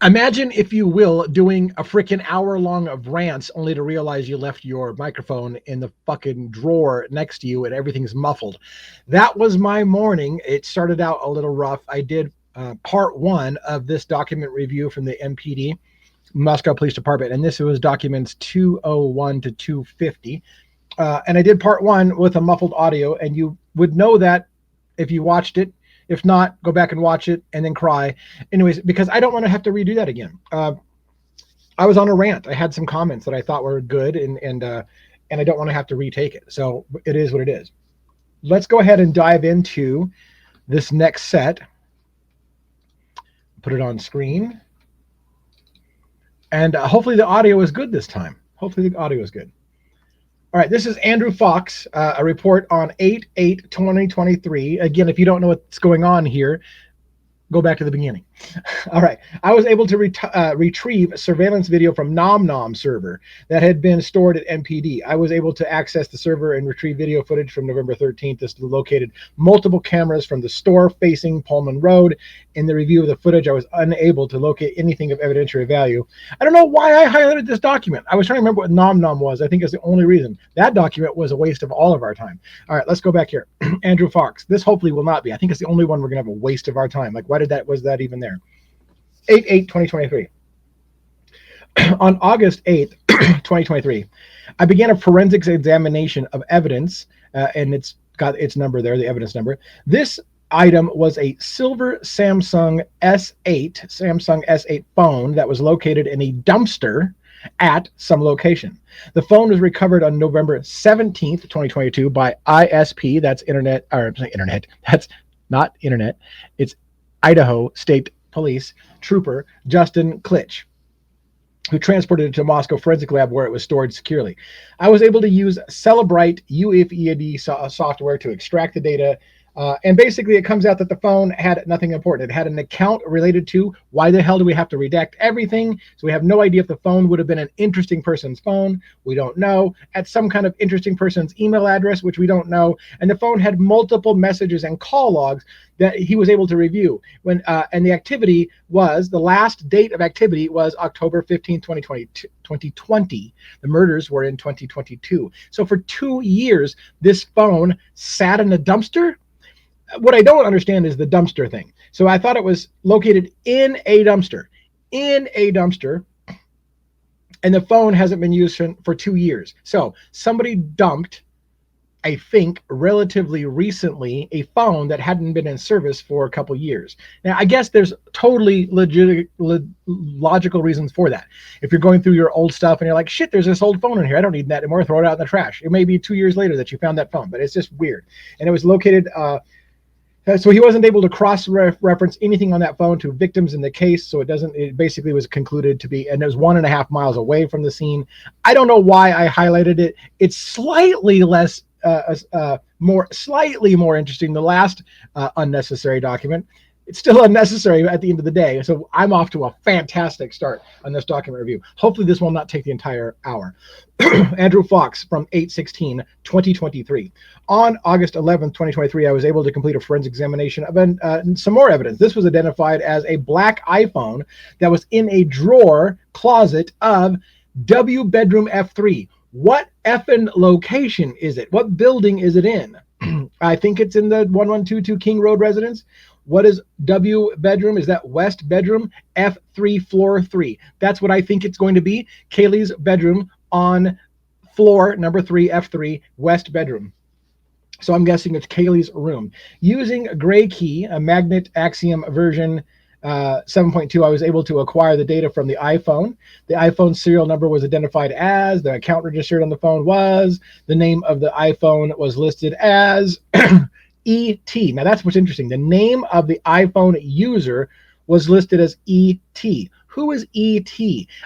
Imagine, if you will, doing a freaking hour long of rants only to realize you left your microphone in the fucking drawer next to you and everything's muffled. That was my morning. It started out a little rough. I did part one of this document review from the MPD, Moscow Police Department, and this was documents 201 to 250. And I did part one with a muffled audio, and you would know that if you watched it. If not, go back and watch it and then cry. Anyways, because I don't want to have to redo that again. I was on a rant. I had some comments that I thought were good, and I don't want to have to retake it. So it is what it is. Let's go ahead and dive into this next set. Put it on screen. And hopefully the audio is good this time. Hopefully the audio is good. All right, this is Andrew Fox, a report on 8/8/2023. Again, if you don't know what's going on here, go back to the beginning. All right, I was able to retrieve surveillance video from Nom Nom server that had been stored at MPD. I was able to access the server and retrieve video footage from November 13th. This located multiple cameras from the store facing Pullman Road. In the review of the footage, I was unable to locate anything of evidentiary value. I don't know why I highlighted this document. I was trying to remember what Nom Nom was. I think it's the only reason. That document was a waste of all of our time. All right, let's go back here. Andrew Fox. This hopefully will not be. I think it's the only one we're going to have a waste of our time. Like, was that even there? 8/8/2023. On August 8th, 2023, I began a forensics examination of evidence, and it's got its number there, the evidence number. This item was a silver Samsung S8 phone that was located in a dumpster at some location. The phone was recovered on November 17th, 2022 by ISP, that's internet, that's not internet, it's Idaho State Police Trooper Justin Klitsch, who transported it to Moscow Forensic Lab where it was stored securely. I was able to use Celebrite UEFI software to extract the data. And basically it comes out that the phone had nothing important. It had an account related to, why the hell do we have to redact everything? So we have no idea if the phone would have been an interesting person's phone. We don't know. At some kind of interesting person's email address, which we don't know. And the phone had multiple messages and call logs that he was able to review. And the activity was, the last date of activity was October 15, 2020. The murders were in 2022. So for 2 years, this phone sat in a dumpster. What I don't understand is the dumpster thing. So I thought it was located in a dumpster, and the phone hasn't been used for 2 years. So somebody dumped, I think, relatively recently, a phone that hadn't been in service for a couple years. Now, I guess there's totally logical reasons for that. If you're going through your old stuff and you're like, shit, there's this old phone in here, I don't need that anymore, throw it out in the trash. It may be 2 years later that you found that phone, but it's just weird. And it was located, so he wasn't able to cross-reference anything on that phone to victims in the case, so it basically was concluded to be, and it was 1.5 miles away from the scene. I don't know why I highlighted it. It's slightly less, slightly more interesting. The last unnecessary document. It's still unnecessary at the end of the day. So I'm off to a fantastic start on this document review. Hopefully this will not take the entire hour. Andrew Fox from 8/16/2023. On August 11th, 2023, I was able to complete a forensic examination of some more evidence. This was identified as a black iPhone that was in a drawer closet of W bedroom F3. What effing location is it? What building is it in? I think it's in the 1122 King Road residence. What is W bedroom? Is that West bedroom? F3 floor 3. That's what I think it's going to be. Kaylee's bedroom on floor number 3, F3, West bedroom. So I'm guessing it's Kaylee's room. Using a gray key, a magnet axiom version 7.2, I was able to acquire the data from the iPhone. The iPhone serial number was identified as, the account registered on the phone was, the name of the iPhone was listed as ET. Now that's what's interesting. The name of the iPhone user was listed as ET. Who is ET?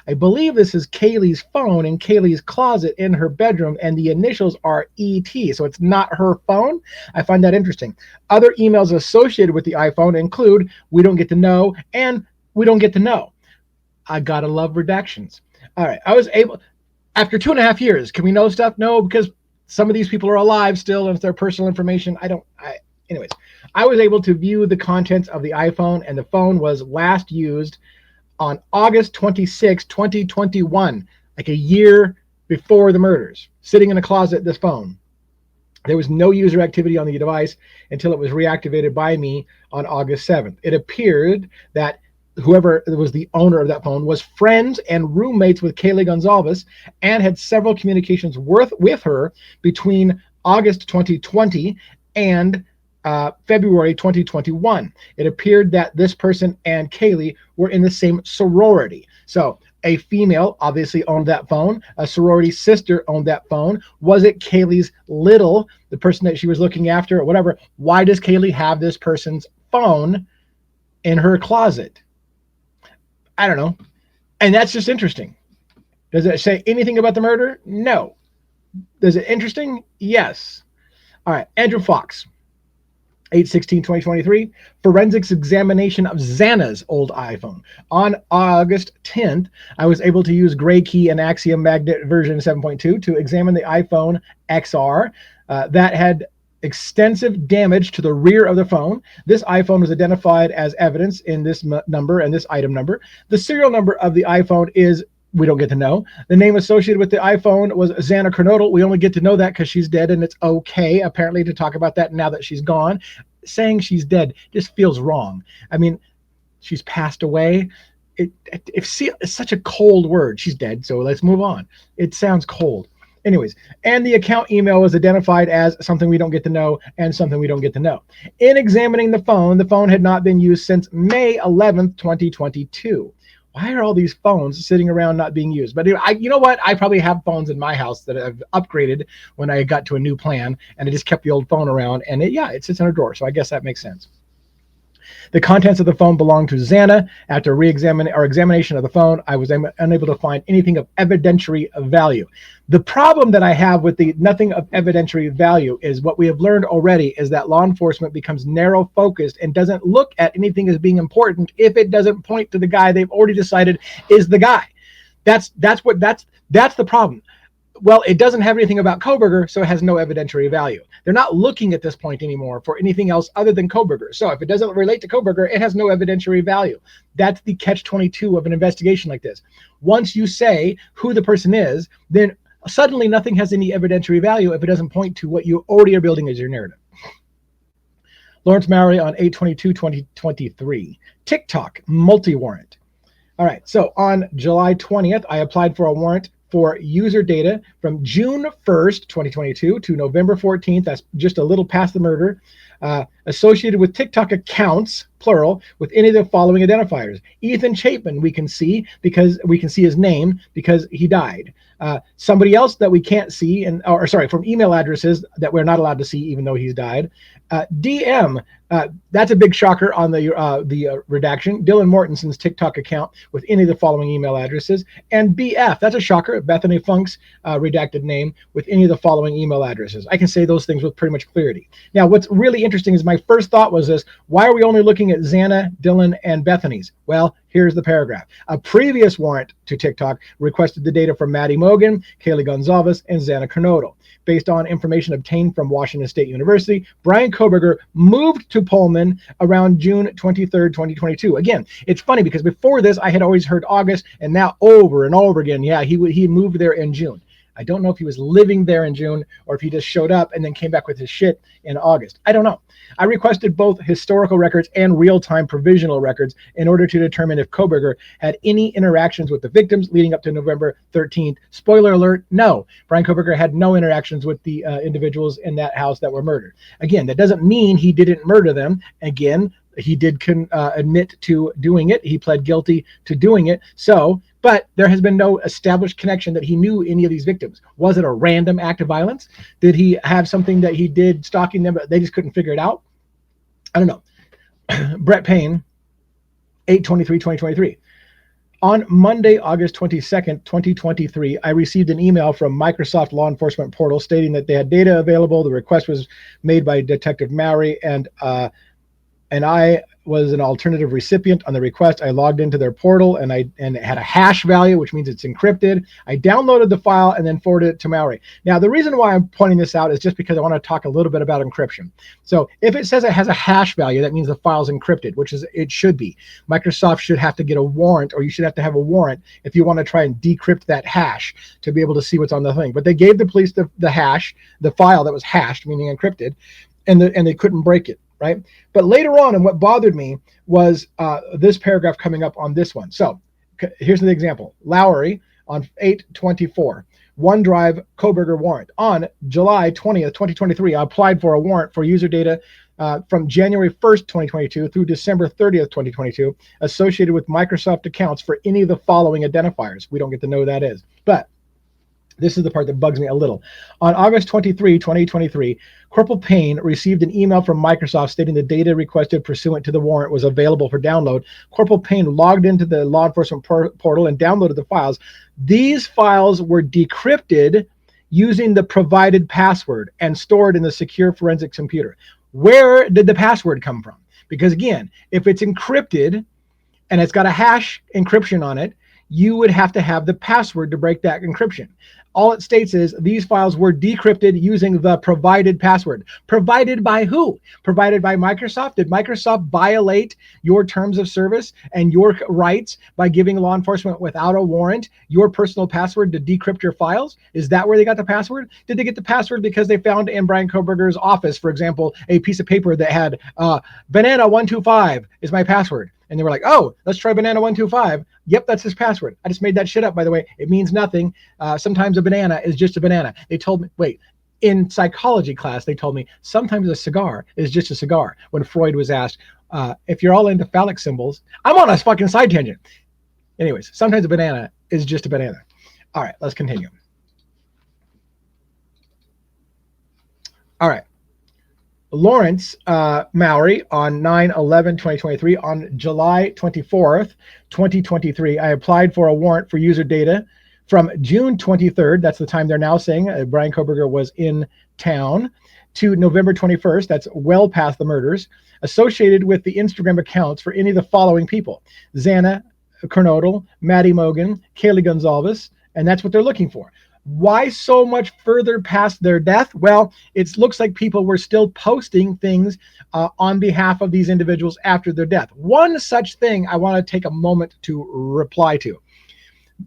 I believe this is Kaylee's phone in Kaylee's closet in her bedroom, and the initials are ET, so it's not her phone. I find that interesting. Other emails associated with the iPhone include "we don't get to know" and "we don't get to know." I gotta love redactions. All right, I was able, after 2.5 years, can we know stuff? No, because some of these people are alive still, and it's their personal information. Anyways, I was able to view the contents of the iPhone, and the phone was last used on August 26, 2021, like a year before the murders, sitting in a closet, this phone. There was no user activity on the device until it was reactivated by me on August 7th. It appeared that whoever was the owner of that phone was friends and roommates with Kaylee Gonzalez and had several communications with her between August 2020 and February 2021. It appeared that this person and Kaylee were in the same sorority. So a female obviously owned that phone. A sorority sister owned that phone. Was it Kaylee's the person that she was looking after or whatever? Why does Kaylee have this person's phone in her closet? I don't know. And that's just interesting. Does it say anything about the murder? No. Is it interesting? Yes. All right. Andrew Fox, 8/16/2023, forensics examination of Zana's old iPhone. On August 10th, I was able to use Gray Key and Axiom Magnet version 7.2 to examine the iPhone XR that had extensive damage to the rear of the phone. This iPhone was identified as evidence in this number and this item number. The serial number of the iPhone is, we don't get to know. The name associated with the iPhone was Zana Kernodle. We only get to know that because she's dead, and it's okay, apparently, to talk about that now that she's gone. Saying she's dead just feels wrong. I mean, she's passed away. It's such a cold word. She's dead, so let's move on. It sounds cold. Anyways, and the account email was identified as something we don't get to know and something we don't get to know. In examining the phone had not been used since May 11th, 2022. Why are all these phones sitting around not being used? But you know what? I probably have phones in my house that I've upgraded when I got to a new plan, and I just kept the old phone around, and it sits in a drawer. So I guess that makes sense. The contents of the phone belonged to Zana. After examination of the phone, I was unable to find anything of evidentiary value. The problem that I have with the nothing of evidentiary value is what we have learned already is that law enforcement becomes narrow focused and doesn't look at anything as being important if it doesn't point to the guy they've already decided is the guy. That's the problem. Well, it doesn't have anything about Kohberger, so it has no evidentiary value. They're not looking at this point anymore for anything else other than Kohberger. So if it doesn't relate to Kohberger, it has no evidentiary value. That's the catch-22 of an investigation like this. Once you say who the person is, then suddenly nothing has any evidentiary value if it doesn't point to what you already are building as your narrative. Lawrence Mowry on 8/22/2023. TikTok multi-warrant. All right, so on July 20th, I applied for a warrant for user data from June 1st, 2022 to November 14th, that's just a little past the murder, associated with TikTok accounts, plural, with any of the following identifiers. Ethan Chapman, we can see because we can see his name because he died. Somebody else that we can't see, from email addresses that we're not allowed to see even though he's died. DM, that's a big shocker on the redaction. Dylan Mortenson's TikTok account with any of the following email addresses. And BF, that's a shocker, Bethany Funk's redacted name with any of the following email addresses. I can say those things with pretty much clarity. Now, what's really interesting is my first thought was this: why are we only looking at Zana, Dylan, and Bethany's? Well, here's the paragraph. A previous warrant to TikTok requested the data from Maddie Mogan, Kaylee Gonzalez, and Zana Kernodle. Based on information obtained from Washington State University, Brian Kohberger moved to Pullman around June 23rd, 2022. Again, it's funny because before this, I had always heard August, and now over and over again, yeah, he moved there in June. I don't know if he was living there in June or if he just showed up and then came back with his shit in August. I don't know. I requested both historical records and real-time provisional records in order to determine if Kohberger had any interactions with the victims leading up to November 13th. Spoiler alert, no. Brian Kohberger had no interactions with the individuals in that house that were murdered. Again, that doesn't mean he didn't murder them. Again, he did admit to doing it. He pled guilty to doing it. But there has been no established connection that he knew any of these victims. Was it a random act of violence? Did he have something that he did stalking them, but they just couldn't figure it out? I don't know. Brett Payne, 8/23/2023. On Monday, August 22nd, 2023, I received an email from Microsoft Law Enforcement Portal stating that they had data available. The request was made by Detective Mowry, and I was an alternative recipient on the request. I logged into their portal and it had a hash value, which means it's encrypted. I downloaded the file and then forwarded it to Maori. Now, the reason why I'm pointing this out is just because I want to talk a little bit about encryption. So if it says it has a hash value, that means the file's encrypted, which is it should be. Microsoft should have to get a warrant, or you should have to have a warrant if you want to try and decrypt that hash to be able to see what's on the thing. But they gave the police the hash, the file that was hashed, meaning encrypted, and they couldn't break it. Right. But later on, and what bothered me was this paragraph coming up on this one. So here's the example. Lowry on 8/24, OneDrive Koberger warrant. On July 20th, 2023, I applied for a warrant for user data from January 1st, 2022 through December 30th, 2022, associated with Microsoft accounts for any of the following identifiers. We don't get to know who that is. But this is the part that bugs me a little. On August 23, 2023, Corporal Payne received an email from Microsoft stating the data requested pursuant to the warrant was available for download. Corporal Payne logged into the law enforcement portal and downloaded the files. These files were decrypted using the provided password and stored in the secure forensics computer. Where did the password come from? Because again, if it's encrypted and it's got a hash encryption on it, you would have to have the password to break that encryption. All it states is these files were decrypted using the provided password. Provided by who? Provided by Microsoft? Did Microsoft violate your terms of service and your rights by giving law enforcement without a warrant your personal password to decrypt your files? Is that where they got the password? Did they get the password because they found in Brian Koberger's office, for example, a piece of paper that had banana125 is my password? And they were like, oh, let's try banana125. Yep, that's his password. I just made that shit up, by the way. It means nothing. Sometimes a banana is just a banana. They told me, wait, in psychology class, they told me sometimes a cigar is just a cigar. When Freud was asked, if you're all into phallic symbols, I'm on a fucking side tangent. Anyways, sometimes a banana is just a banana. All right, let's continue. All right. Lawrence Maori on 9/11/2023. On July 24th, 2023, I applied for a warrant for user data from June 23rd. That's the time they're now saying Brian Koberger was in town, to November 21st. That's well past the murders, associated with the Instagram accounts for any of the following people: Zana Kernodle, Maddie Mogan, Kaylee Gonzalez, and that's what they're looking for. Why so much further past their death? Well, it looks like people were still posting things on behalf of these individuals after their death. One such thing I want to take a moment to reply to.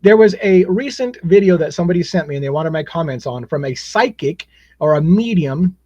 There was a recent video that somebody sent me and they wanted my comments on, from a psychic or a medium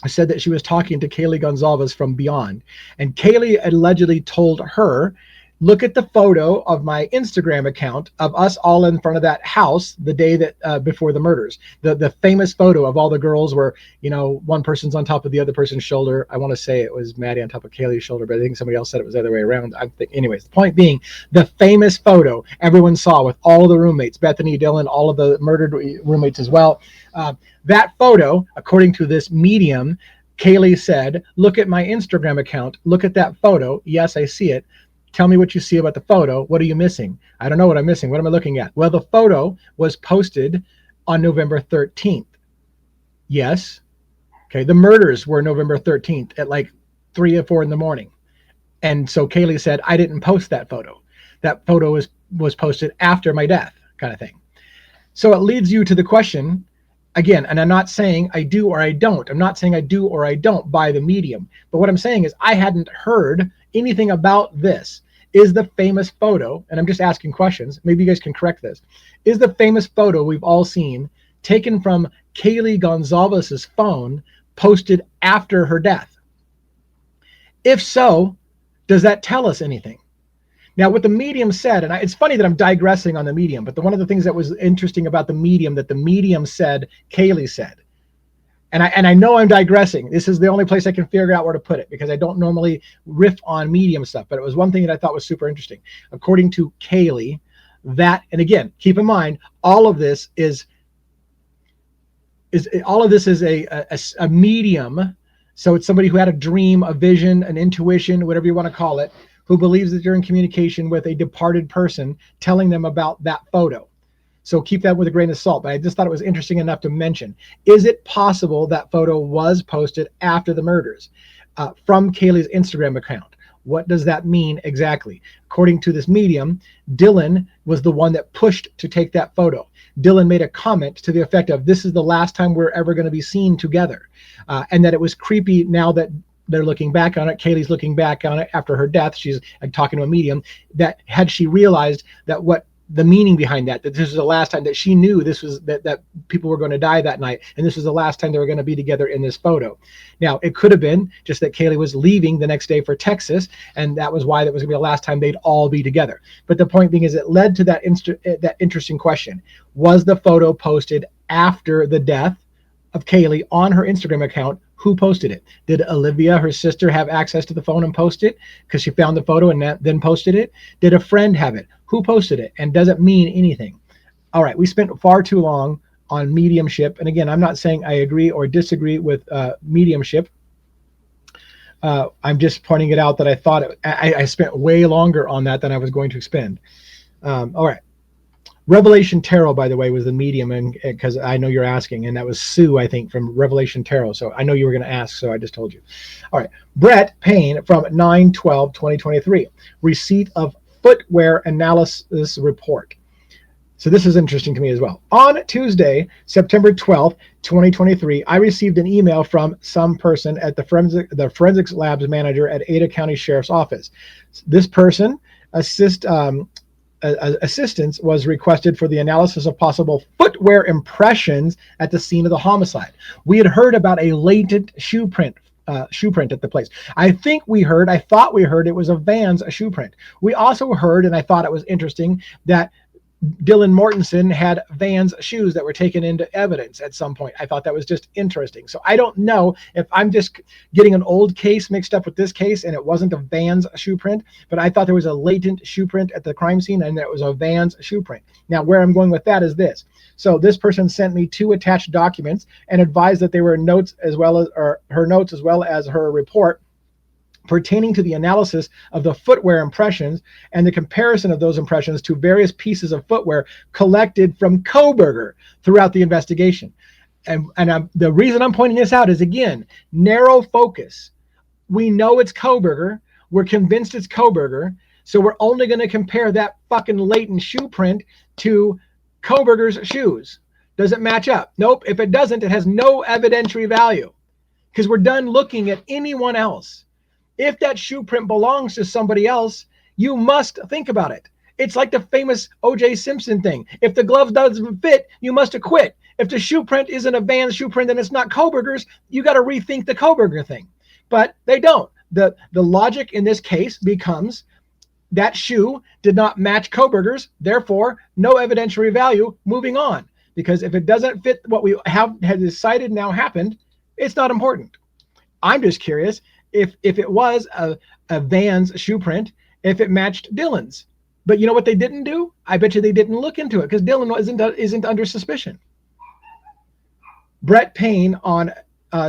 who said that she was talking to Kaylee Gonzalez from beyond. And Kaylee allegedly told her, look at the photo of my Instagram account of us all in front of that house the day that before the murders. The famous photo of all the girls where, you know, one person's on top of the other person's shoulder. I want to say it was Maddie on top of Kaylee's shoulder, but I think somebody else said it was the other way around. Anyways, the point being, the famous photo everyone saw with all of the roommates, Bethany, Dylan, all of the murdered roommates as well. That photo, according to this medium, Kaylee said, look at my Instagram account. Look at that photo. Yes, I see it. Tell me what you see about the photo. What are you missing? I don't know what I'm missing. What am I looking at? Well, the photo was posted on November 13th. Yes. Okay. The murders were November 13th at like 3 or 4 in the morning. And so Kaylee said, I didn't post that photo. That photo was posted after my death, kind of thing. So it leads you to the question again, and I'm not saying I do or I don't. I'm not saying I do or I don't buy the medium. But what I'm saying is I hadn't heard anything about this. Is the famous photo, and I'm just asking questions, maybe you guys can correct this, is the famous photo we've all seen taken from Kaylee Gonzalez's phone posted after her death? If so, does that tell us anything? Now, what the medium said, and it's funny that I'm digressing on the medium, but one of the things that was interesting about the medium that the medium said, Kaylee said, and I know I'm digressing. This is the only place I can figure out where to put it, because I don't normally riff on medium stuff, but it was one thing that I thought was super interesting. According to Kaylee, that, and again, keep in mind, all of this is a medium. So it's somebody who had a dream, a vision, an intuition, whatever you want to call it, who believes that you're in communication with a departed person telling them about that photo. So keep that with a grain of salt, but I just thought it was interesting enough to mention. Is it possible that photo was posted after the murders from Kaylee's Instagram account? What does that mean exactly? According to this medium, Dylan was the one that pushed to take that photo. Dylan made a comment to the effect of, this is the last time we're ever going to be seen together. And that it was creepy now that they're looking back on it. Kaylee's looking back on it after her death. She's talking to a medium, that had she realized that what the meaning behind that this was the last time that she knew this was that people were going to die that night, and this was the last time they were going to be together in this photo. Now, it could have been just that Kaylee was leaving the next day for Texas, and that was why that was going to be the last time they'd all be together. But the point being is, it led to that interesting question: was the photo posted after the death of Kaylee on her Instagram account? Who posted it? Did Olivia, her sister, have access to the phone and post it because she found the photo and then posted it? Did a friend have it? Who posted it? And does it mean anything? All right, we spent far too long on mediumship. And again, I'm not saying I agree or disagree with mediumship. I'm just pointing it out that I thought I spent way longer on that than I was going to expend. All right. Revelation Tarot, by the way, was the medium, and because I know you're asking, and that was Sue, I think, from Revelation Tarot. So I know you were going to ask, so I just told you. All right. Brett Payne from 9/12/2023. Receipt of footwear analysis report. So this is interesting to me as well. On Tuesday, September 12th, 2023, I received an email from some person at the forensics labs manager at Ada County Sheriff's Office. This person assistance was requested for the analysis of possible footwear impressions at the scene of the homicide. We had heard about a latent shoe print at the place. I thought we heard it was a Vans shoe print. We also heard, and I thought it was interesting, that Dylan Mortensen had Vans shoes that were taken into evidence at some point. I thought that was just interesting. So I don't know if I'm just getting an old case mixed up with this case and it wasn't a Vans shoe print, but I thought there was a latent shoe print at the crime scene and it was a Vans shoe print. Now, where I'm going with that is this. So this person sent me 2 attached documents and advised that they were notes as well as, or her notes as well as her report pertaining to the analysis of the footwear impressions and the comparison of those impressions to various pieces of footwear collected from Kohberger throughout the investigation. And the reason I'm pointing this out is, again, narrow focus. We know it's Kohberger. We're convinced it's Kohberger. So we're only going to compare that fucking latent shoe print to Kohberger's shoes. Does it match up? Nope. If it doesn't, it has no evidentiary value because we're done looking at anyone else. If that shoe print belongs to somebody else, you must think about it. It's like the famous O.J. Simpson thing. If the glove doesn't fit, you must acquit. If the shoe print isn't a Vans shoe print and it's not Kohberger's, you got to rethink the Kohberger thing. But they don't. The logic in this case becomes that shoe did not match Kohberger's, therefore no evidentiary value, moving on. Because if it doesn't fit what we have decided now happened, it's not important. I'm just curious if it was a Vans shoe print, if it matched Dylan's. But you know what they didn't do? I bet you they didn't look into it because Dylan isn't under suspicion. Brett Payne on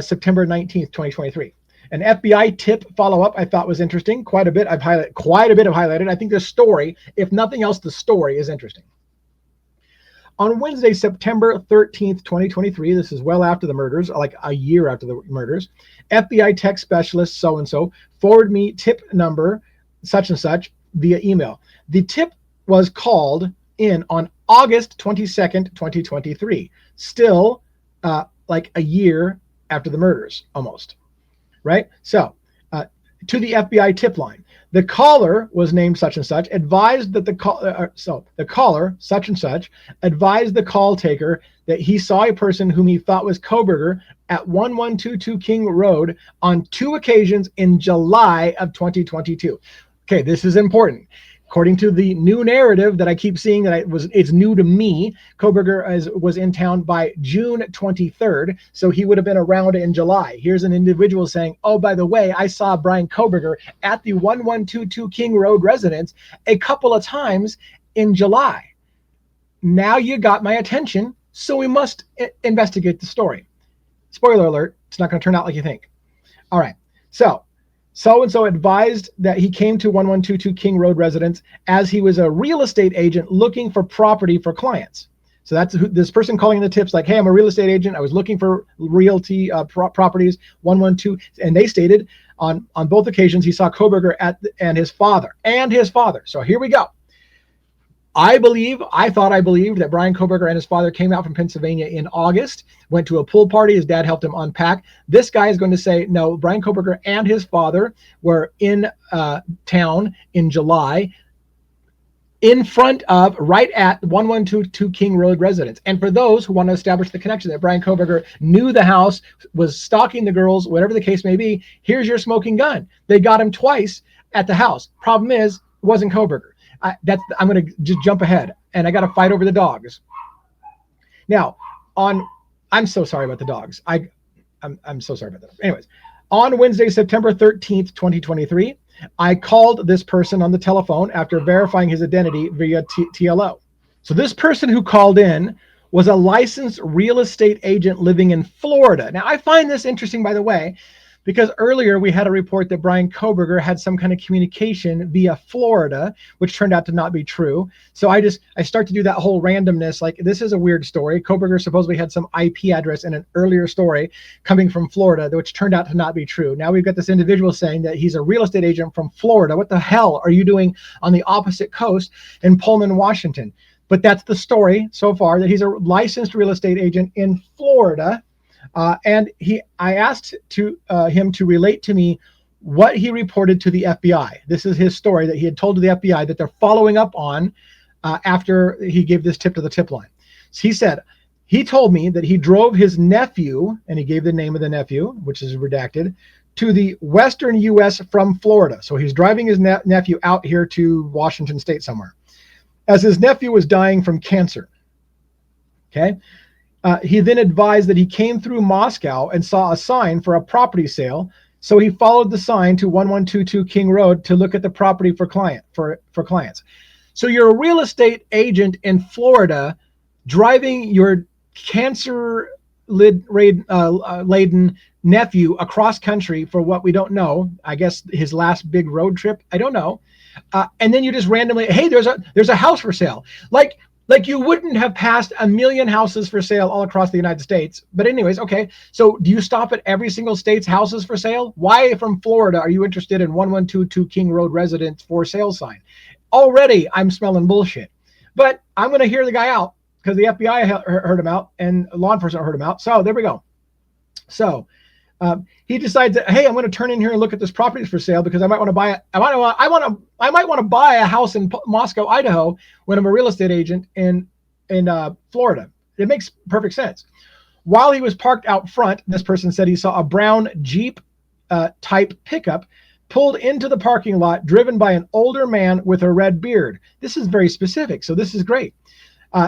September 19th, 2023. An FBI tip follow-up I thought was interesting. Quite a bit I've highlighted. I think the story, if nothing else, the story is interesting. On Wednesday, September 13th, 2023, this is well after the murders, like a year after the murders, FBI tech specialist so-and-so forwarded me tip number such and such via email. The tip was called in on August 22nd, 2023, still like a year after the murders, almost, right? So to the FBI tip line. The caller was named such and such, advised that the caller, such and such, advised the call taker that he saw a person whom he thought was Kohberger at 1122 King Road on 2 occasions in July of 2022. Okay, this is important. According to the new narrative that I keep seeing, it's new to me, Kohberger was in town by June 23rd, so he would have been around in July. Here's an individual saying, oh, by the way, I saw Brian Kohberger at the 1122 King Road residence a couple of times in July. Now you got my attention, so we must investigate the story. Spoiler alert, it's not going to turn out like you think. All right, so-and-so advised that he came to 1122 King Road residence as he was a real estate agent looking for property for clients. So that's who, this person calling in the tips like, hey, I'm a real estate agent. I was looking for realty properties, 112. And they stated on both occasions he saw Kohberger and his father. So here we go. I believed that Brian Kohberger and his father came out from Pennsylvania in August, went to a pool party. His dad helped him unpack. This guy is going to say, no, Brian Kohberger and his father were in town in July, in front of, right at 1122 King Road residence. And for those who want to establish the connection that Brian Kohberger knew the house, was stalking the girls, whatever the case may be, here's your smoking gun. They got him twice at the house. Problem is, it wasn't Kohberger. I'm going to just jump ahead, and I got to fight over the dogs. Now, I'm so sorry about the dogs. I'm so sorry about that. Anyways, on Wednesday, September 13th, 2023, I called this person on the telephone after verifying his identity via TLO. So this person who called in was a licensed real estate agent living in Florida. Now, I find this interesting, by the way, because earlier we had a report that Brian Kohberger had some kind of communication via Florida, which turned out to not be true. So I start to do that whole randomness. Like, this is a weird story. Kohberger supposedly had some IP address in an earlier story coming from Florida, which turned out to not be true. Now we've got this individual saying that he's a real estate agent from Florida. What the hell are you doing on the opposite coast in Pullman, Washington? But that's the story so far, that he's a licensed real estate agent in Florida. And I asked him to relate to me what he reported to the FBI. This is his story that he had told to the FBI that they're following up on after he gave this tip to the tip line. So he said, he told me that he drove his nephew, and he gave the name of the nephew, which is redacted, to the Western U.S. from Florida. So he's driving his nephew out here to Washington State somewhere, as his nephew was dying from cancer. Okay. He then advised that he came through Moscow and saw a sign for a property sale. So he followed the sign to 1122 King Road to look at the property for clients. So you're a real estate agent in Florida driving your cancer-laden nephew across country for what we don't know. I guess his last big road trip. I don't know. And then you just randomly, hey, there's a house for sale. Like you wouldn't have passed 1 million houses for sale all across the United States. But anyways, okay. So do you stop at every single state's houses for sale? Why from Florida are you interested in 1122 King Road residence for sale sign? Already I'm smelling bullshit. But I'm going to hear the guy out because the FBI heard him out and law enforcement heard him out. So there we go. So he decides that, hey, I'm going to turn in here and look at this property for sale because I might want to buy it. I might want to buy a house in Moscow, Idaho, when I'm a real estate agent in Florida. It makes perfect sense. While he was parked out front, this person said he saw a brown Jeep type pickup pulled into the parking lot, driven by an older man with a red beard. This is very specific, so this is great.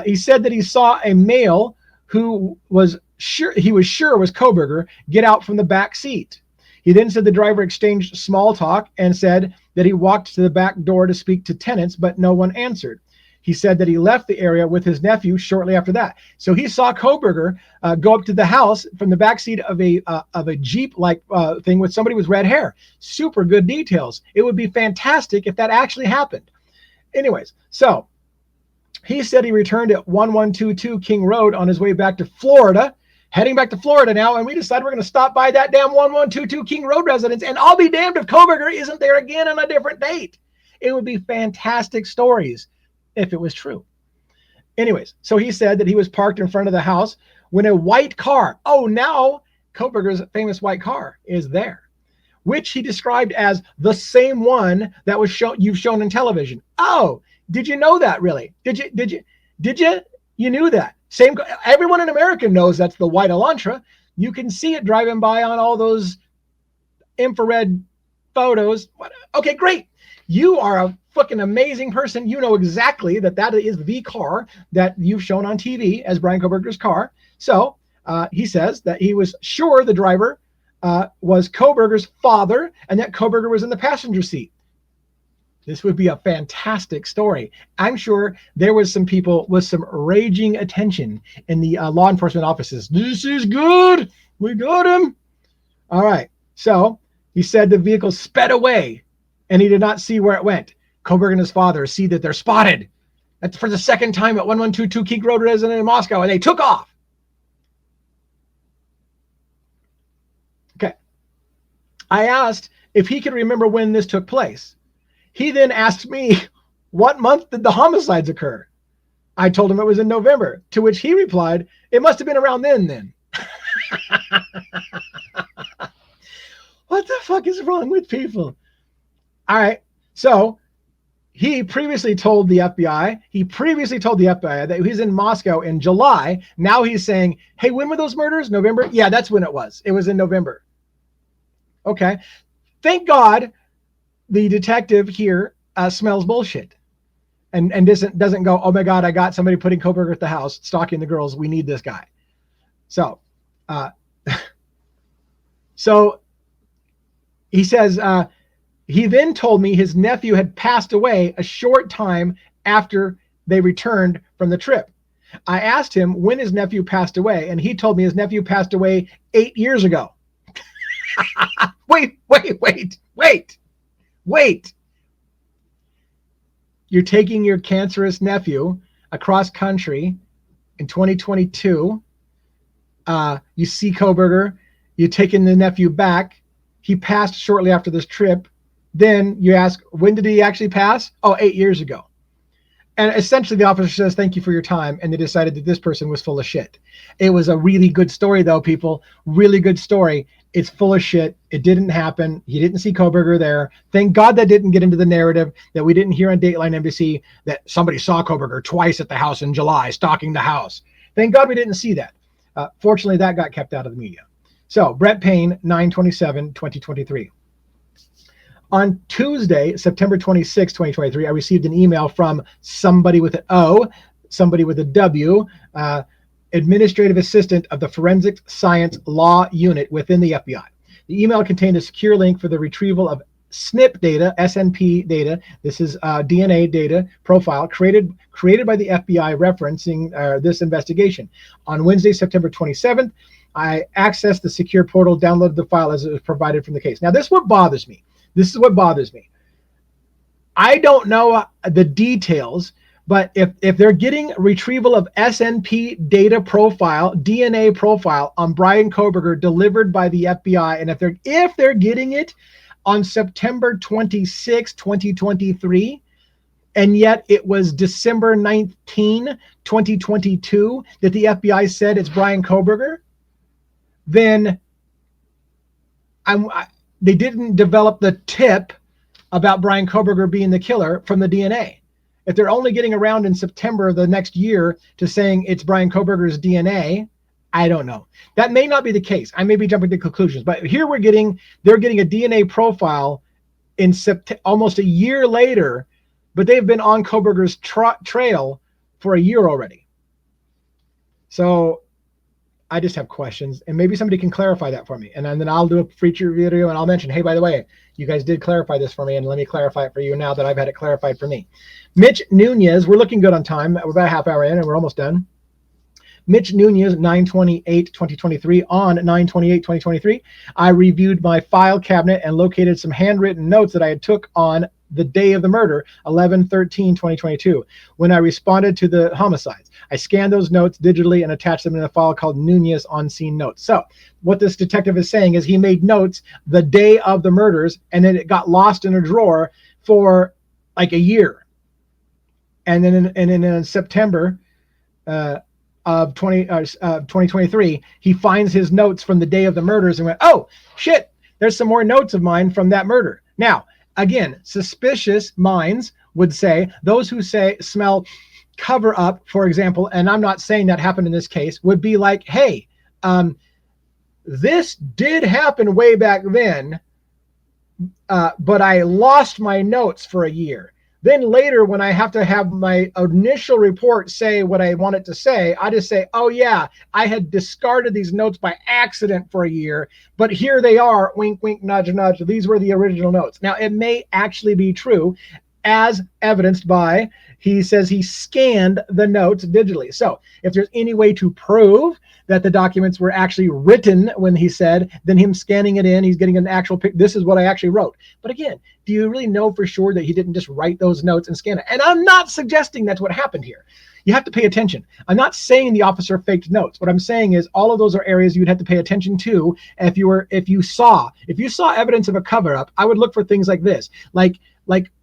He said that he saw a male who was sure was Kohberger get out from the back seat. He then said the driver exchanged small talk and said that he walked to the back door to speak to tenants, but no one answered. He said that he left the area with his nephew shortly after that. So he saw Kohberger go up to the house from the backseat of a Jeep-like thing with somebody with red hair. Super good details. It would be fantastic if that actually happened. Anyways, so he said he returned at 1122 King Road on his way back to Florida, heading back to Florida now, and we decided we're going to stop by that damn 1122 King Road residence, and I'll be damned if Kohberger isn't there again on a different date. It would be fantastic stories if it was true. Anyways, so he said that he was parked in front of the house when a white car, now Kohberger's famous white car is there, which he described as the same one that was you've shown in television. Oh, did you know that really? Did you? You knew that. Everyone in America knows that's the white Elantra. You can see it driving by on all those infrared photos. Okay, great. You are a fucking amazing person. You know exactly that is the car that you've shown on TV as Brian Kohberger's car. So he says that he was sure the driver was Kohberger's father and that Kohberger was in the passenger seat. This would be a fantastic story. I'm sure there was some people with some raging attention in the law enforcement offices. This is good. We got him. All right. So he said the vehicle sped away and he did not see where it went. Kohberger and his father see that they're spotted. That's for the second time at 1122 Keek Road resident in Moscow, and they took off. Okay. I asked if he could remember when this took place. He then asked me, what month did the homicides occur? I told him it was in November, to which he replied, it must have been around then. What the fuck is wrong with people? All right. So he previously told the FBI, that he's in Moscow in July. Now he's saying, hey, when were those murders? November? Yeah, that's when it was. It was in November. Okay. Thank God the detective here smells bullshit and doesn't go, oh my God, I got somebody putting Koberger at the house, stalking the girls. We need this guy. So, so he says, he then told me his nephew had passed away a short time after they returned from the trip. I asked him when his nephew passed away, and he told me his nephew passed away 8 years ago. Wait. You're taking your cancerous nephew across country in 2022. You see Koberger, you're taking the nephew back. He passed shortly after this trip. Then you ask, when did he actually pass? Oh, 8 years ago. And essentially the officer says, thank you for your time. And they decided that this person was full of shit. It was a really good story though, people. Really good story. It's full of shit. It didn't happen. He didn't see Koberger there. Thank God that didn't get into the narrative, that we didn't hear on Dateline NBC that somebody saw Koberger twice at the house in July, stalking the house. Thank God we didn't see that. Fortunately, that got kept out of the media. So Brett Payne, 9/27/2023. On Tuesday, September 26, 2023, I received an email from somebody with an O, somebody with a W, administrative assistant of the Forensic Science Law Unit within the FBI. The email contained a secure link for the retrieval of SNP data, SNP data. This is DNA data profile created by the FBI referencing this investigation. On Wednesday, September 27th, I accessed the secure portal, downloaded the file as it was provided from the case. Now, this is what bothers me. I don't know the details, but if they're getting retrieval of SNP data profile, DNA profile on Brian Koberger delivered by the FBI, and if they're getting it on September 26, 2023, and yet it was December 19, 2022 that the FBI said it's Brian Koberger, then they didn't develop the tip about Brian Koberger being the killer from the DNA. If they're only getting around in September of the next year to saying it's Brian Koberger's DNA, I don't know. That may not be the case. I may be jumping to conclusions, but here they're getting a DNA profile in almost a year later, but they've been on Koberger's trail for a year already. So I just have questions, and maybe somebody can clarify that for me. And then I'll do a feature video and I'll mention, hey, by the way, you guys did clarify this for me, and let me clarify it for you now that I've had it clarified for me. Mitch Nunez, we're looking good on time. We're about a half hour in and we're almost done. Mitch Nunez, 9/28/2023. On 9/28/2023, I reviewed my file cabinet and located some handwritten notes that I had took on the day of the murder, 11/13/2022, when I responded to the homicides. I scanned those notes digitally and attached them in a file called Nunez On Scene Notes. So what this detective is saying is he made notes the day of the murders, and then it got lost in a drawer for like a year. And then in September of 2023, he finds his notes from the day of the murders and went, oh, shit, there's some more notes of mine from that murder. Now, again, suspicious minds would say, those who smell cover up, for example, and I'm not saying that happened in this case, would be like, hey, this did happen way back then, but I lost my notes for a year. Then later, when I have to have my initial report say what I want it to say, I just say, oh yeah, I had discarded these notes by accident for a year, but here they are, wink, wink, nudge, nudge. These were the original notes. Now, it may actually be true. as evidenced by, he says he scanned the notes digitally. So if there's any way to prove that the documents were actually written when he said, then him scanning it in, he's getting an actual pic. This is what I actually wrote. But again, do you really know for sure that he didn't just write those notes and scan it? And I'm not suggesting that's what happened here. You have to pay attention. I'm not saying the officer faked notes. What I'm saying is all of those are areas you'd have to pay attention to. If you saw evidence of a cover-up, I would look for things like this, like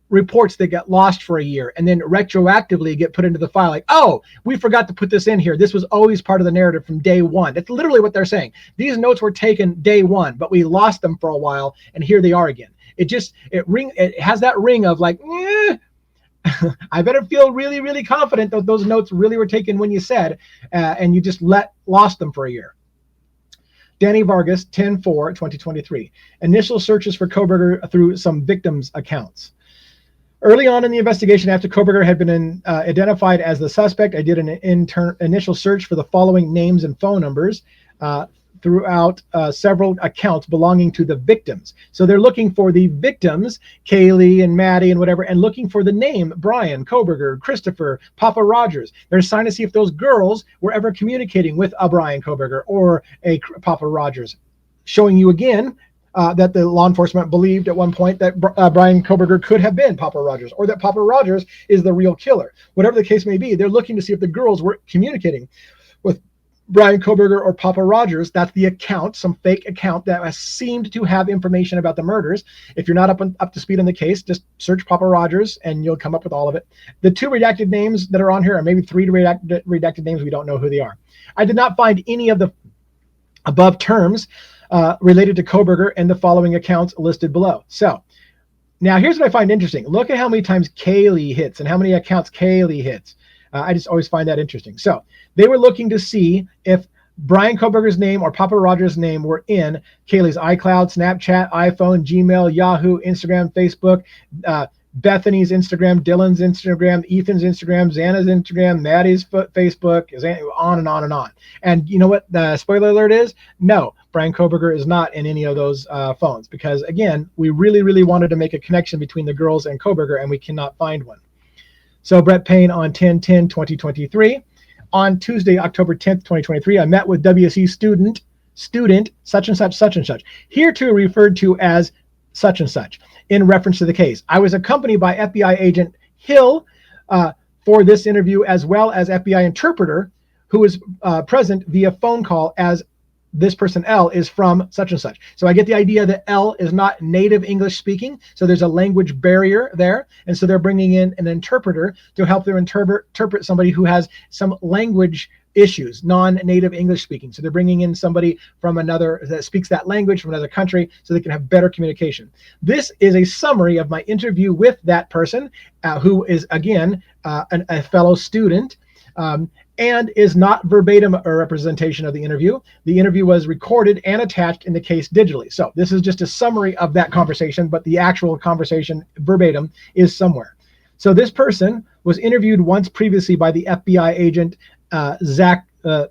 reports that get lost for a year and then retroactively get put into the file. Like, oh, we forgot to put this in here. This was always part of the narrative from day one. That's literally what they're saying. These notes were taken day one, but we lost them for a while, and here they are again. It has that ring of like, I better feel really, really confident that those notes really were taken when you said, and you just lost them for a year. Danny Vargas, 10/4/2023. Initial searches for Kohberger through some victims' accounts. Early on in the investigation, after Kohberger had been identified as the suspect, I did an initial search for the following names and phone numbers throughout several accounts belonging to the victims. So they're looking for the victims, Kaylee and Maddie and whatever, and looking for the name Brian, Kohberger, Christopher, Papa Rogers. They're trying to see if those girls were ever communicating with a Brian Kohberger or a Papa Rogers, showing you again that the law enforcement believed at one point that Brian Kohberger could have been Papa Rogers, or that Papa Rogers is the real killer. Whatever the case may be, they're looking to see if the girls were communicating with Brian Kohberger or Papa Rogers. That's the account, some fake account that has seemed to have information about the murders. If you're not up to speed on the case, just search Papa Rogers and you'll come up with all of it. The 2 redacted names that are on here, or maybe 3 redacted names, we don't know who they are. I did not find any of the above terms related to Kohberger and the following accounts listed below. So now here's what I find interesting. Look at how many times Kaylee hits and how many accounts Kaylee hits. I just always find that interesting. So they were looking to see if Brian Kohberger's name or Papa Rogers' name were in Kaylee's iCloud, Snapchat, iPhone, Gmail, Yahoo, Instagram, Facebook, Bethany's Instagram, Dylan's Instagram, Ethan's Instagram, Zana's Instagram, Maddie's Facebook, on and on and on. And you know what the spoiler alert is? No, Brian Kohberger is not in any of those phones, because again, we really, really wanted to make a connection between the girls and Kohberger, and we cannot find one. So Brett Payne on 10/10/2023. On Tuesday, October 10th, 2023, I met with WSE student such and such, here too referred to as such and such, in reference to the case. I was accompanied by FBI agent Hill for this interview, as well as FBI interpreter who was present via phone call, as this person L is from such and such. So I get the idea that L is not native English speaking, so there's a language barrier there, and so they're bringing in an interpreter to help them interpret somebody who has some language issues, non-native English speaking. So they're bringing in somebody from another that speaks that language from another country so they can have better communication. This is a summary of my interview with that person, who is again a fellow student, and is not verbatim a representation of the interview. The interview was recorded and attached in the case digitally. So this is just a summary of that conversation, but the actual conversation verbatim is somewhere. So this person was interviewed once previously by the FBI agent Zahakowski.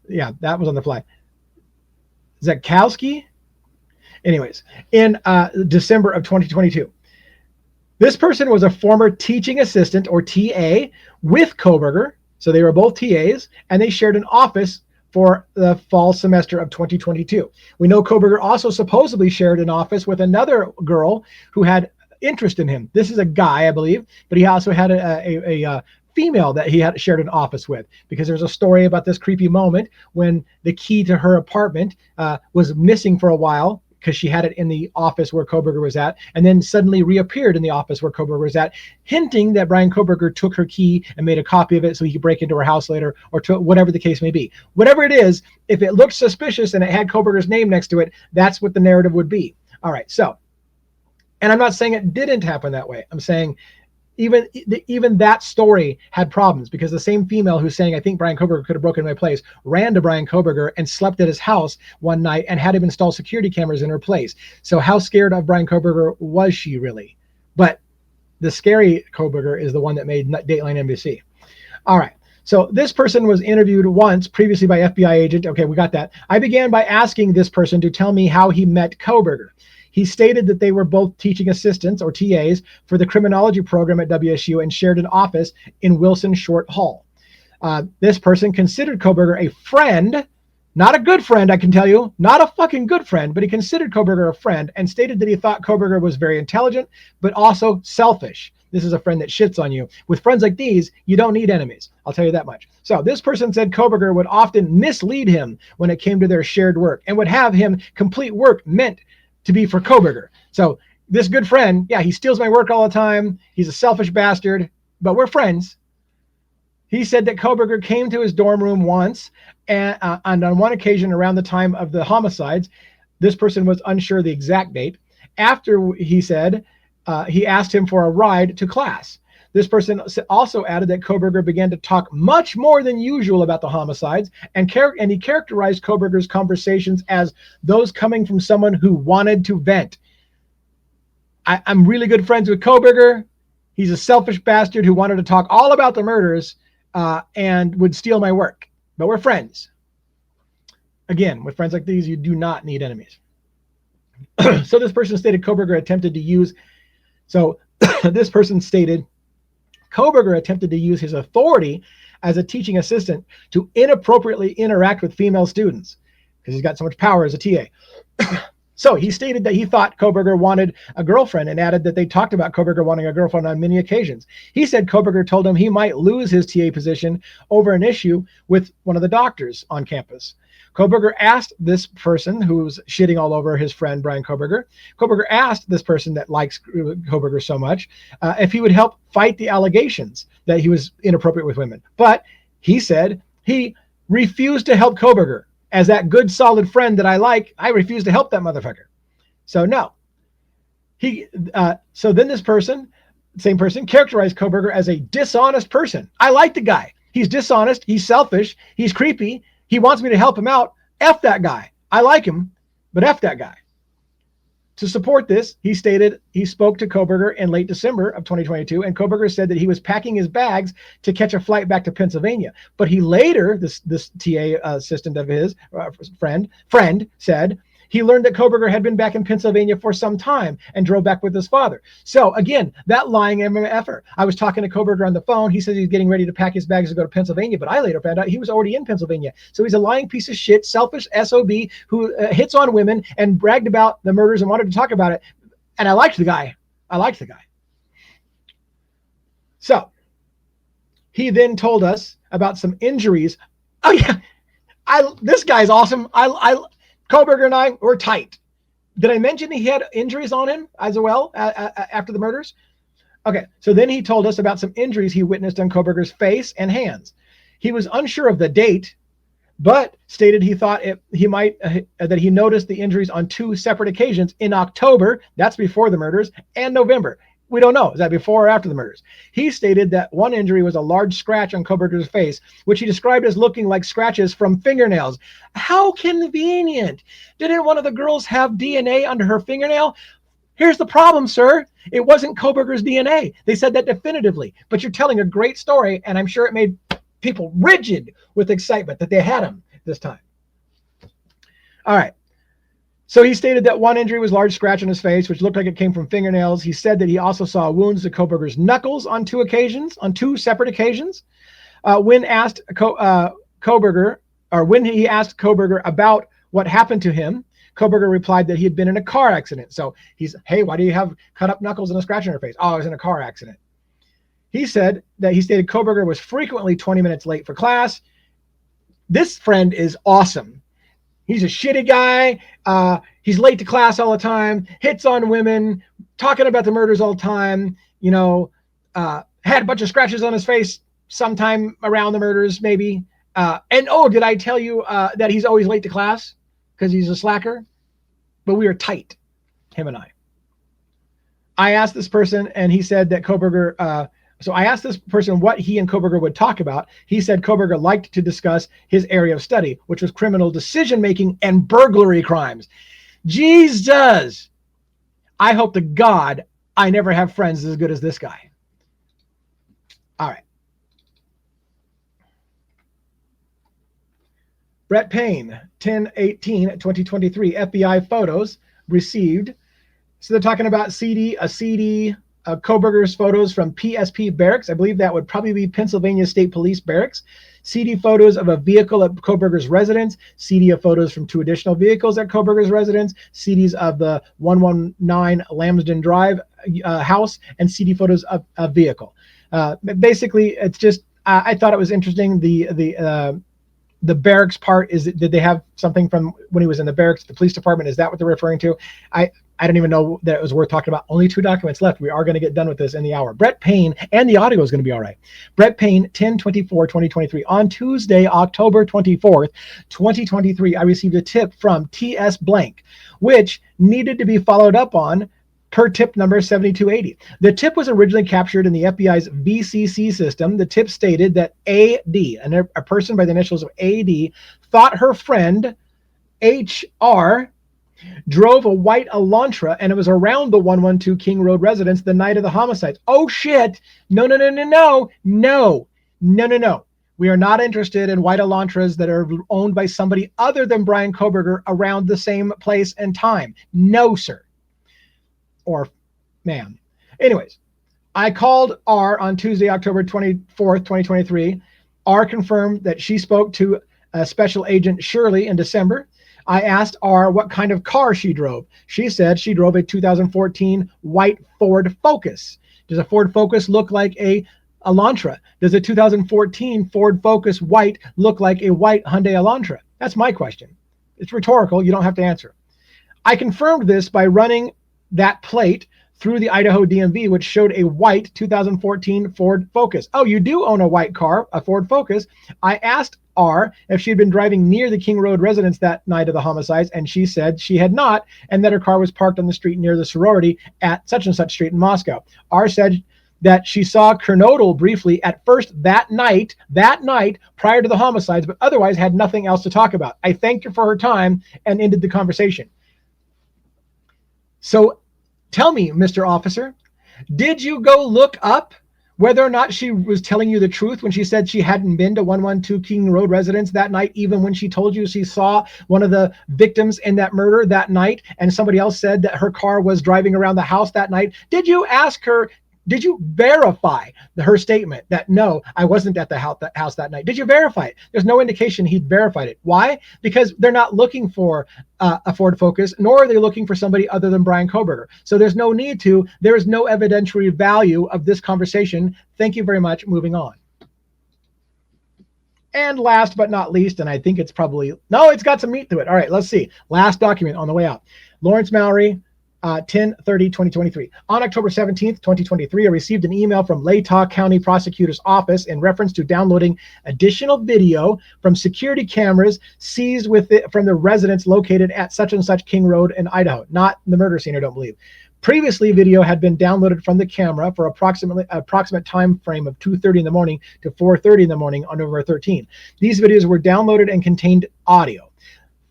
Yeah, that was on the fly. Zakowski? Anyways, in December of 2022. This person was a former teaching assistant, or TA, with Kohberger. So they were both TAs, and they shared an office for the fall semester of 2022. We know Kohberger also supposedly shared an office with another girl who had interest in him. This is a guy, I believe, but he also had a female that he had shared an office with, because there's a story about this creepy moment when the key to her apartment was missing for a while, because she had it in the office where Kohberger was at, and then suddenly reappeared in the office where Kohberger was at, hinting that Brian Kohberger took her key and made a copy of it so he could break into her house later, or to whatever the case may be. Whatever it is, if it looked suspicious and it had Kohberger's name next to it, that's what the narrative would be. All right, so, and I'm not saying it didn't happen that way. I'm saying even that story had problems, because the same female who's saying, I think Brian Kohberger could have broken my place, ran to Brian Kohberger and slept at his house one night and had him install security cameras in her place. So how scared of Brian Kohberger was she really? But the scary Kohberger is the one that made Dateline NBC. All right. So this person was interviewed once previously by FBI agent. Okay, we got that. I began by asking this person to tell me how he met Koberger. He stated that they were both teaching assistants or TAs for the criminology program at WSU and shared an office in Wilson Short Hall. This person considered Koberger a friend, not a good friend, I can tell you, not a fucking good friend, but he considered Koberger a friend and stated that he thought Koberger was very intelligent, but also selfish. This is a friend that shits on you. With friends like these, you don't need enemies. I'll tell you that much. So this person said Koberger would often mislead him when it came to their shared work and would have him complete work meant to be for Koberger. So this good friend, yeah, he steals my work all the time. He's a selfish bastard, but we're friends. He said that Koberger came to his dorm room once, and on one occasion around the time of the homicides, this person was unsure the exact date. After he said, he asked him for a ride to class. This person also added that Koberger began to talk much more than usual about the homicides, and he characterized Koberger's conversations as those coming from someone who wanted to vent. I'm really good friends with Koberger. He's a selfish bastard who wanted to talk all about the murders and would steal my work. But we're friends. Again, with friends like these, you do not need enemies. So this person stated Koberger attempted to use his authority as a teaching assistant to inappropriately interact with female students because he's got so much power as a TA. So he stated that he thought Koberger wanted a girlfriend and added that they talked about Koberger wanting a girlfriend on many occasions. He said Koberger told him he might lose his TA position over an issue with one of the doctors on campus. Koberger asked this person who's shitting all over his friend Brian Koberger. Koberger asked this person that likes Koberger so much if he would help fight the allegations that he was inappropriate with women. But he said he refused to help Koberger. As that good, solid friend that I like, I refuse to help that motherfucker. So no. So then this person, same person, characterized Koberger as a dishonest person. I like the guy. He's dishonest. He's selfish. He's creepy. He wants me to help him out. F that guy. I like him, but F that guy. To support this, he stated he spoke to Koberger in late December of 2022, and Koberger said that he was packing his bags to catch a flight back to Pennsylvania. But he later, this TA assistant of his, friend, said he learned that Koberger had been back in Pennsylvania for some time and drove back with his father. So again, that lying MFer. I was talking to Koberger on the phone. He said he was getting ready to pack his bags to go to Pennsylvania, but I later found out he was already in Pennsylvania. So he's a lying piece of shit, selfish SOB who hits on women and bragged about the murders and wanted to talk about it. And I liked the guy. So he then told us about some injuries. Oh yeah, this guy's awesome. Koberger and I were tight. Did I mention he had injuries on him as well after the murders? Okay, so then he told us about some injuries he witnessed on Koberger's face and hands. He was unsure of the date, but stated he thought that he noticed the injuries on 2 separate occasions in October, that's before the murders, and November. We don't know. Is that before or after the murders? He stated that one injury was a large scratch on Koberger's face, which he described as looking like scratches from fingernails. How convenient. Didn't one of the girls have DNA under her fingernail? Here's the problem, sir. It wasn't Koberger's DNA. They said that definitively. But you're telling a great story, and I'm sure it made people rigid with excitement that they had him this time. All right. So he stated that one injury was a large scratch on his face, which looked like it came from fingernails. He said that he also saw wounds to Koberger's knuckles on 2 separate occasions. When he asked Koberger about what happened to him, Koberger replied that he had been in a car accident. So hey, why do you have cut up knuckles and a scratch on your face? Oh, I was in a car accident. He said that he stated Koberger was frequently 20 minutes late for class. This friend is awesome. He's a shitty guy. He's late to class all the time, hits on women, talking about the murders all the time, had a bunch of scratches on his face sometime around the murders, maybe. Did I tell you that he's always late to class because he's a slacker? But we are tight, him and I. I asked this person, and he said that Koberger, so I asked this person what he and Koberger would talk about. He said Koberger liked to discuss his area of study, which was criminal decision-making and burglary crimes. Jesus! I hope to God I never have friends as good as this guy. All right. Brett Payne, 10/18/2023, FBI photos received. So they're talking about CD, Kohberger's photos from PSP Barracks. I believe that would probably be Pennsylvania State Police Barracks. CD photos of a vehicle at Kohberger's residence. CD of photos from 2 additional vehicles at Kohberger's residence. CDs of the 119 Lambsden Drive house, and CD photos of a vehicle. Basically, it's just I thought it was interesting. The barracks part is, did they have something from when he was in the barracks, the police department? Is that what they're referring to? I don't even know that it was worth talking about. Only 2 documents left. We are going to get done with this in the hour. Brett Payne, and the audio is going to be all right. Brett Payne, 10/24/2023. On Tuesday, October 24th, 2023, I received a tip from TS Blank, which needed to be followed up on per tip number 7280. The tip was originally captured in the FBI's VCC system. The tip stated that AD, a person by the initials of AD, thought her friend HR drove a white Elantra, and it was around the 112 King Road residence the night of the homicides. Oh shit. No. We are not interested in white Elantras that are owned by somebody other than Brian Kohberger around the same place and time. No, sir. Or ma'am. Anyways, I called R on Tuesday, October 24th, 2023. R confirmed that she spoke to Special Agent Shirley in December. I asked R what kind of car she drove. She said she drove a 2014 white Ford Focus. Does a Ford Focus look like a Elantra? Does a 2014 Ford Focus white look like a white Hyundai Elantra? That's my question. It's rhetorical. You don't have to answer. I confirmed this by running that plate through the Idaho DMV, which showed a white 2014 Ford Focus. Oh, you do own a white car, a Ford Focus. I asked R if she had been driving near the King Road residence that night of the homicides, and she said she had not, and that her car was parked on the street near the sorority at such and such street in Moscow. R said that she saw Kernodle briefly at first that night prior to the homicides, but otherwise had nothing else to talk about. I thanked her for her time and ended the conversation. So tell me, Mr. Officer, did you go look up whether or not she was telling you the truth when she said she hadn't been to 112 King Road residence that night, even when she told you she saw one of the victims in that murder that night, and somebody else said that her car was driving around the house that night? Did you ask her, did you verify her statement that, no, I wasn't at the house that night? Did you verify it? There's no indication he'd verified it. Why? Because they're not looking for a Ford Focus, nor are they looking for somebody other than Brian Kohberger. So there's no need to. There is no evidentiary value of this conversation. Thank you very much. Moving on. And last but not least, and I think it's probably, no, it's got some meat to it. All right, let's see. Last document on the way out. Lawrence Mallory, 10/30/2023. On October 17th, 2023, I received an email from Latah County Prosecutor's Office in reference to downloading additional video from security cameras seized from the residence located at such and such King Road in Idaho. Not the murder scene, I don't believe. Previously, video had been downloaded from the camera for approximate time frame of 2:30 in the morning to 4:30 in the morning on November 13th. These videos were downloaded and contained audio.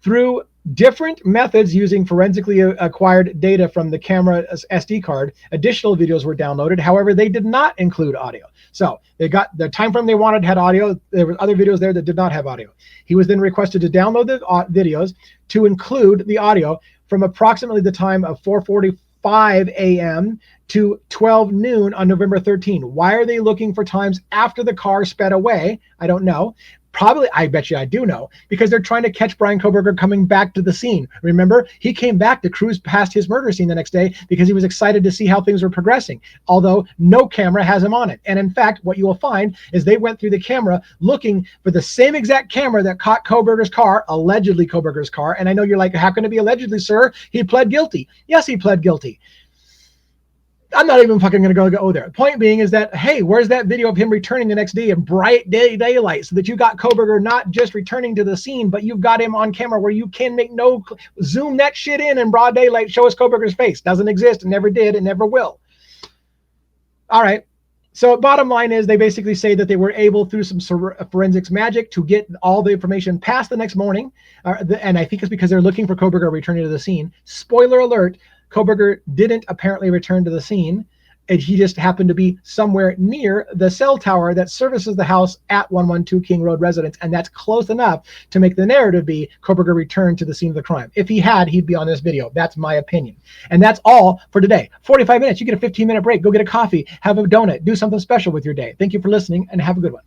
Through different methods using forensically acquired data from the camera's SD card, additional videos were downloaded. However, they did not include audio. So they got the time frame they wanted had audio. There were other videos there that did not have audio. He was then requested to download the videos to include the audio from approximately the time of 4:45 a.m. to 12 noon on November 13. Why are they looking for times after the car sped away? I don't know. Probably, I bet you I do know, because they're trying to catch Brian Kohberger coming back to the scene. Remember, he came back to cruise past his murder scene the next day because he was excited to see how things were progressing, although no camera has him on it. And in fact, what you will find is they went through the camera looking for the same exact camera that caught Kohberger's car, allegedly Kohberger's car. And I know you're like, how can it be allegedly, sir? He pled guilty. Yes, he pled guilty. I'm not even fucking going to go there. Point being is that, hey, where's that video of him returning the next day in bright daylight, so that you got Kohberger not just returning to the scene, but you've got him on camera where you can make no, zoom that shit in broad daylight, show us Kohberger's face. Doesn't exist and never did and never will. All right. So bottom line is they basically say that they were able through some forensics magic to get all the information past the next morning. And I think it's because they're looking for Kohberger returning to the scene. Spoiler alert. Kohberger didn't apparently return to the scene. And he just happened to be somewhere near the cell tower that services the house at 112 King Road residence, and that's close enough to make the narrative be Kohberger returned to the scene of the crime. If he had, he'd be on this video. That's my opinion. And that's all for today. 45 minutes. You get a 15-minute break. Go get a coffee, have a donut, do something special with your day. Thank you for listening, and have a good one.